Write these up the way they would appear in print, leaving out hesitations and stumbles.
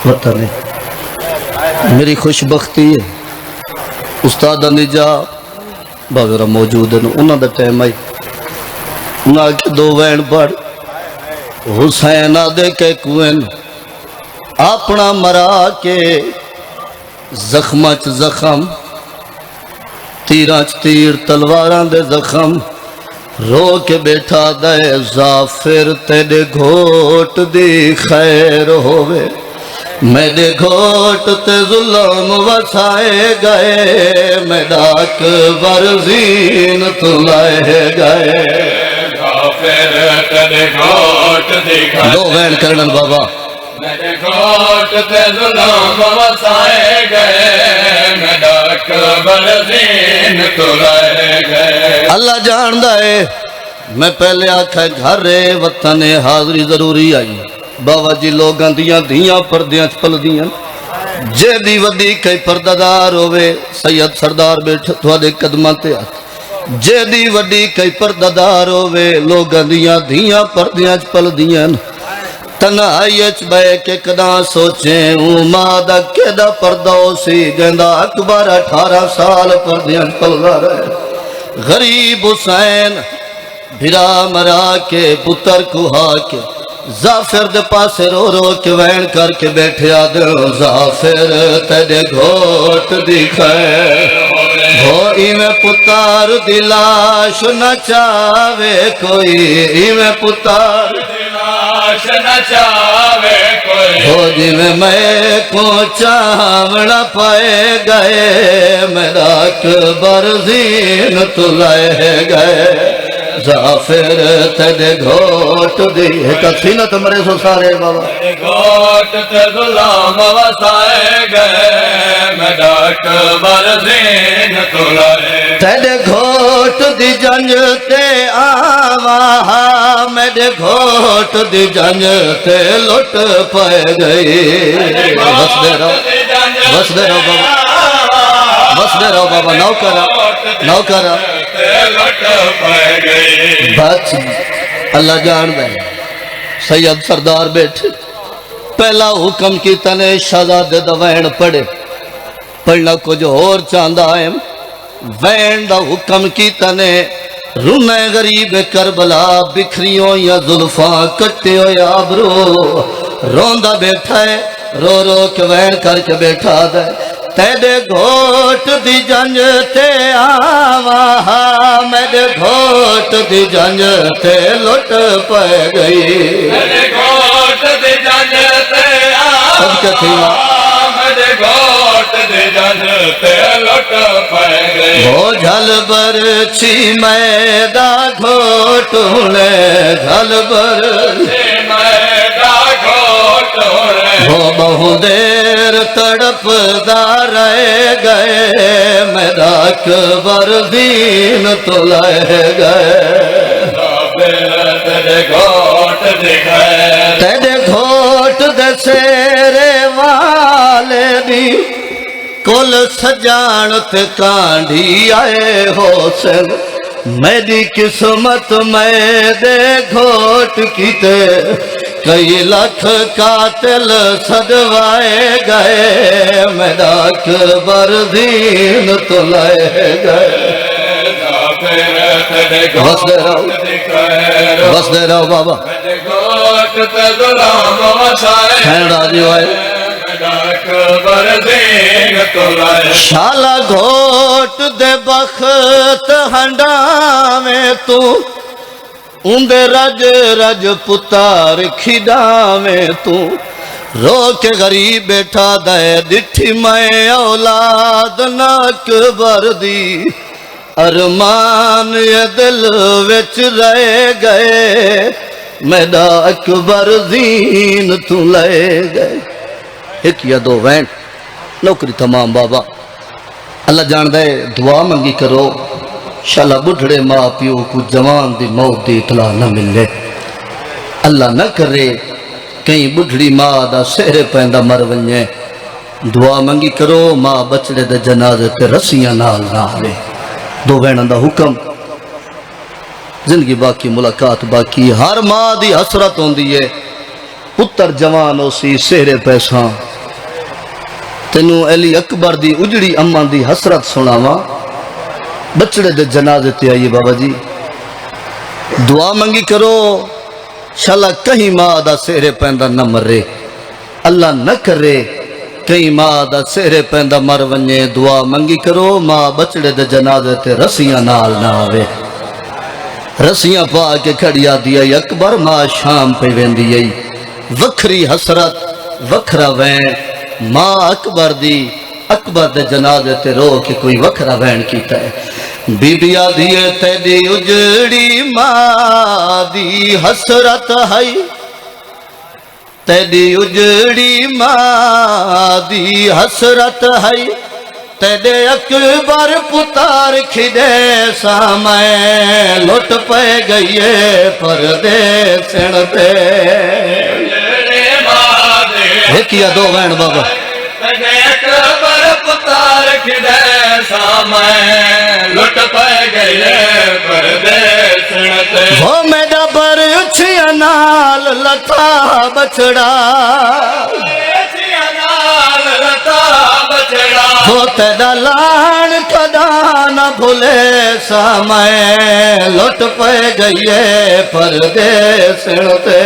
वतन है। मेरी खुशबख्ती है उस्ताद निजा बाबेरा मौजूद हैं, उन्होंने टाइम आई ना के दो वैन पढ़ हुसैन आदे के कुएं अपना मरा के जख्म च जख्म तीरा च तीर तलवारां दे जख्म रो के बैठा दे जाफिर तेरे घोट दी खैर होवे मेरे घोट ते जुल्म वसाए गए मेरा अकबर ज़ीन तुलाए गए जाफिर तेरे घोट दी खैर दो वैन करन बाबा मेरे घोट ते जुल्म वसाए गए मेरा अकबर ज़ीन तुलाए गए। अल्लाह जानदा है मैं पहले आखा घर रे वतन हाजरी जरूरी आई बाबा जी लोगां दियां धियां पर्दियां च पलदियां जेदी वड्डी कई पर्दादार होवे सैयद सरदार बैठ तुहाडे कदमां ते हथ जेदी वड्डी कई पर्दादार होवे लोगां दियां धियां पर्दियां च पलदियां तन्हाई च बह के कदा सोचे मां दा केदा पर्दा सी कहंदा अकबर 18 साल पर्दियां च पलदा रहे गरीब हुसैन भिरा मरा के पुत्र कुहा के जाफिर दे पासे रो रो के वैन करके बैठे आदे जाफिर तेरे घोट दिखाए हो इवें पुतार दी लाश न चावे कोई इवें पुतार दी लाश न चावे कोई हो जिवें मैं को चावना पाए गए मेरा अकबर ज़ीन तुलाए गए जाफिर तेरे घोट दी सीना तो मरे सो सारे बाबा घोट ते गुलाम वसाए गए मेरा अकबर ज़ीन तुलाए तेरे घोट दी जंज ते आवा मेरे घोट दी जंज ते लुट पाए गई बसदे रहो बाबा बसदे रहो बाबा नौकरा बच अल्लाह जान दे सैयद सरदार बैठे पहला हुक्म की तने शहजादे दा वैन पढ़े पढ़ना कुछ होर चाहता है वैन दा हुक्म की तने रुने गरीब करबला बिखरियों या जुल्फा कट्टे हो आबरो रोंदा बैठा है रो रो के वैन करके बैठा दे तेरे घोट दी जंज ते आवा मेरे घोट दी जंज ते लुट पै गई मेरे घोट दी जंज ते आवा मेरे घोट दी जंज ते लुट पै गई हो झल बरछी मैदा घोट ने झल बरछी मैदा घोट हो बहु देर तड़पदा रह गए मेरा अकबर ज़ीन तुलाए गए तेरे घोट दिखाए तेरे घोट दे सेरे वाले दी कुल सजानत कांढी आए हो सन मेरी किस्मत मैं दे घोट कीते कई लाख कातिल सदवाए गए मेरा अकबर ज़ीन तुलाए गए बसदे रहो बाबा शाला घोट दे बख्त हंडावे तू उंदे रज रज पुतार खिडावे तू रो के गरीब बैठा दे दिठी मैं औलाद न अकबर दी अरमान ये दिल विच रह गए मेरा अकबर ज़ीन तू ले गए एक या दो वैन नौकरी तमाम बाबा अल्लाह जानदा है दुआ मंगी करो शाला बुढ़ड़े माँ प्यो को जवान दी मौत दी इतला न मिले अल्लाह न करे कहीं बुढ़ड़ी माँ दा सेहरे पैंदा मर वने दुआ मंगी करो माँ बचड़े दे जनाजे ते रस्सियां नाल ना आवे दो बहनों दा हुक्म जिंदगी बाकी मुलाकात बाकी हर माँ दी हसरत होंदी है पुत्र जवान होसी सेहरे पैसा तेनू अली अकबर दी उजड़ी अम्मा दी हसरत सुनावा बचड़े दे जनाजे ते आइए बाबा जी दुआ मंगी करो शाला कहीं मां दा सेहरे पैंदा न मरे अल्लाह न करे कहीं मां दा सेहरे पैंदा मर वने दुआ मंगी करो मां बचड़े दे जनाजे ते रस्सियां नाल ना आवे रस्सियां पा के खड़ी आती आई अकबर मां शाम पे वेंदी आई वखरी हसरत वखरा वैन मां अकबर दी अकबर दे जनाजे ते रो के कोई वखरा वैन कीता है बीबिया दिए तेरी उजड़ी मां दी हसरत है तेरी उजड़ी मां दी हसरत है तेरे अकबर पुतार खिदे सामय लुट पे गई परदेसण ते एक या दो वैन बाबा अकबर पुतार खिदे सामय लुट पे गए परदेसण ते वो मेरा बर उछिया नाल लता बछड़ा नाल लता बछड़ा वो तेरा लान कदा न भूले समय लुट पे गई परदेसण ते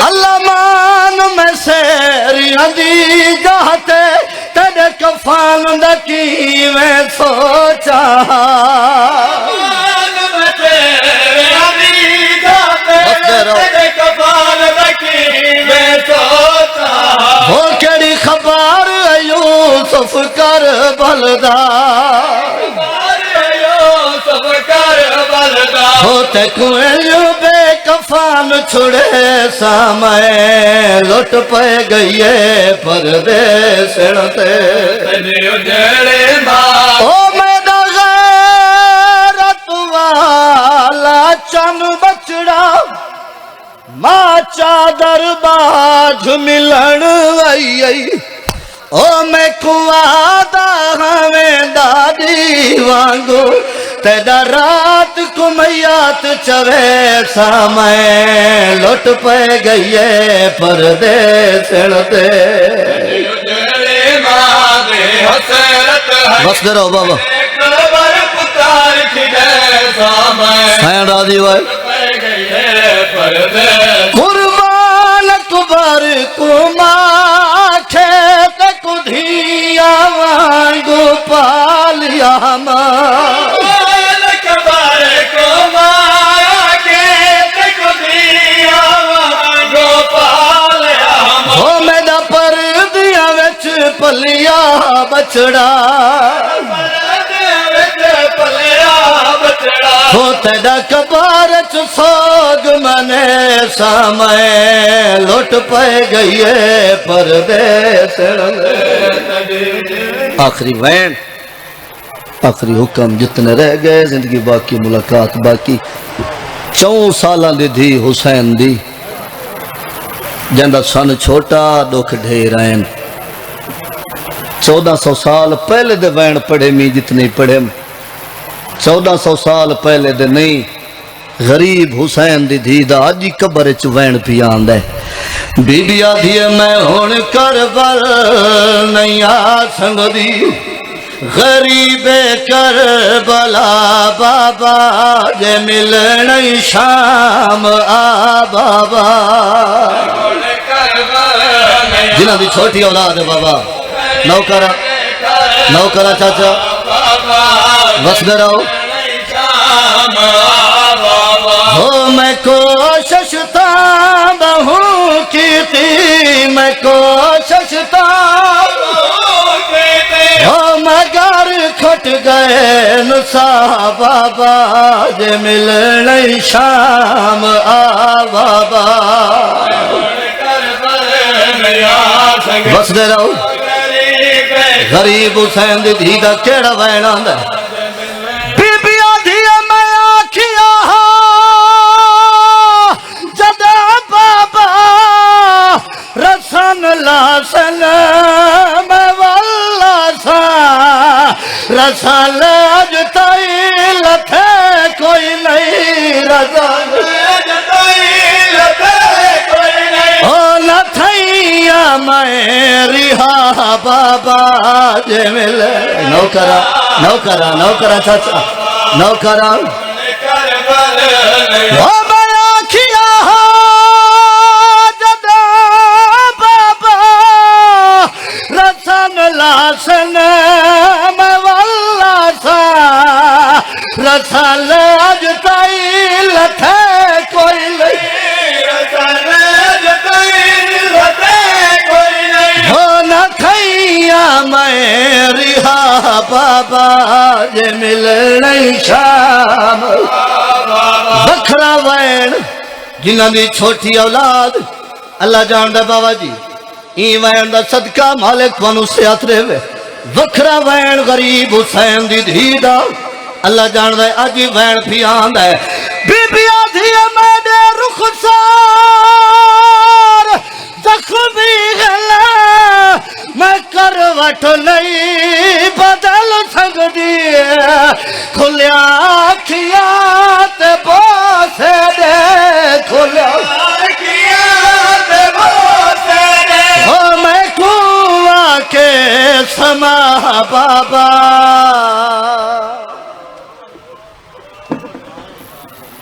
अल्लाह मान में सेरियां दी जाते तेरे कफान दा की मैं सोचा वो केड़ी खबर यूसुफ कर बलदा होते कुएं बेकफान छुड़े समय लुट पे गई परदेसण ते ओ मेरा गैरत वाला चन बचड़ा मां चादर बाझ मिलन आई ओ मैं कुआदा हमें दादी वांगू तेरा रात कुमैयात चवे समय लुट पे गई परदेसण ते बस करो बाबा सैन राजी भाई कुर्बान अकबर कुमा खेत कुधिया वांगू पालिया मां पलिया बछड़ा हो तेरा कबार च सोग मने समय लुट पे गई परदेसण आखिरी वैन आखिरी हुक्म जितने रह गए जिंदगी बाकी मुलाकात बाकी 4 साल दी धी हुसैन दी जंदा सन छोटा दुख ढेर आन 1400 साल पहले दे वैन पढ़े मी जितने पढ़े 1400 साल पहले दे नहीं गरीब हुसैन दी धी दा अज कबर च वैन पिया आंदा है बीबी आधी मैं हुण करबल नहीं आ संगदी गरीबे करबला बाबा जे मिलण शाम आ बाबा जिन्हां दी छोटी औलाद है बाबा नौकरा चाचा बस रहो हो मैं कोशिश ता बहु की थी मैं कोशिश ता हो मगर खुट गए नुसा बाबा जे मिलण शाम आ बाबा बस रहो गरीब हुसैन दी धी दा केड़ा वैन आंदा बीबी आधी मैं आखिया जदा बाबा रसन लासन मैं वल्ला सा रसन अज तई लथे कोई नहीं रसन बाबा जे मिले नौकरा नौकरा नौकरा चाचा नौकरा ओ मैं आखिया जदा बाबा रसन लासन मैं वल्ला सा रसल अज ताई लथे कोई नहीं मैं रिहा बाबा जे मिलने शाम बखरा वैन जिन्हां दी छोटी औलाद अल्लाह जानदा बाबा जी ई वैन दा सदका मालिक तुहानू सेहत देवे वखरा वैन गरीब हुसैन दी धी दा अल्लाह जानदा अज वैन भी आंदा है बीबिया धी मेरे रुखसार जख्मी गला मैं करवट नहीं बदल सकती खुलिया अखिया ते बोसे दे खुलिया अखिया ते बोसे दे हो मैं कुआ के समा बाबा